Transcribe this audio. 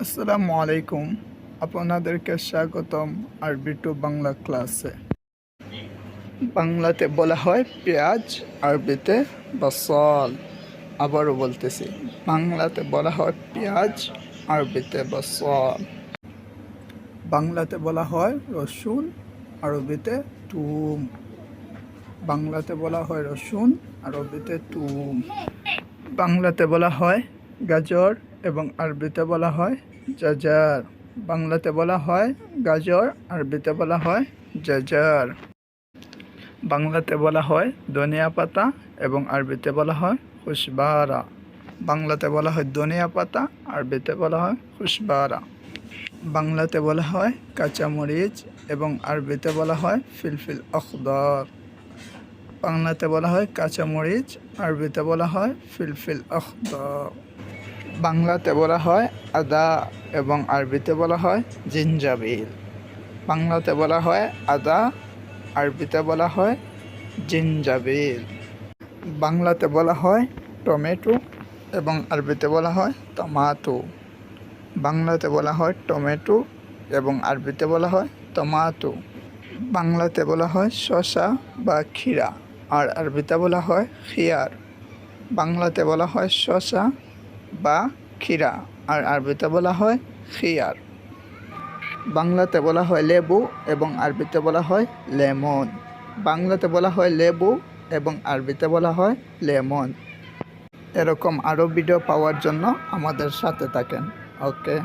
আসসালামু আলাইকুম। আপনাদেরকে স্বাগতম আরবি টু বাংলা ক্লাসে। বাংলাতে বলা হয় পেঁয়াজ, আরবিতে বসল। আবারও বলতেছি, বাংলাতে বলা হয় পেঁয়াজ, আরবিতে বসল। বাংলাতে বলা হয় রসুন, আরবিতে তুম। বাংলাতে বলা হয় রসুন, আরবিতে তুম। বাংলাতে বলা হয় গাজর এবং আরবিতে বলা হয় জাজার। বাংলাতে বলা হয় গাজর, আরবিতে বলা হয় জাজার। বাংলাতে বলা হয় ধনিয়া পাতা এবং আরবিতে বলা হয় খুশবারা। বাংলাতে বলা হয় ধনিয়া পাতা, আরবিতে বলা হয় খুশবারা। বাংলাতে বলা হয় কাঁচামরিচ এবং আরবিতে বলা হয় ফিলফিল আখদার। বাংলাতে বলা হয় কাঁচামরিচ, আরবিতে বলা হয় ফিলফিল আখদার। বাংলাতে বলা হয় আদা এবং আরবিতে বলা হয় জিঞ্জাবিল। বাংলাতে বলা হয় আদা, আরবিতে বলা হয় জিঞ্জাবিল। বাংলাতে বলা হয় টমেটো এবং আরবিতে বলা হয় টমাটো। বাংলাতে বলা হয় টমেটো এবং আরবিতে বলা হয় টমাটো। বাংলাতে বলা হয় শসা বা ক্ষীরা আর আরবিতে বলা হয় খিয়ার। বাংলাতে বলা হয় শসা বা ক্ষীরা আর আরবিতে বলা হয় খিয়ার। বাংলাতে বলা হয় লেবু এবং আরবিতে বলা হয় লেমন। বাংলাতে বলা হয় লেবু এবং আরবিতে বলা হয় লেমন। এরকম আরও ভিডিও পাওয়ার জন্য আমাদের সাথে থাকেন। ওকে।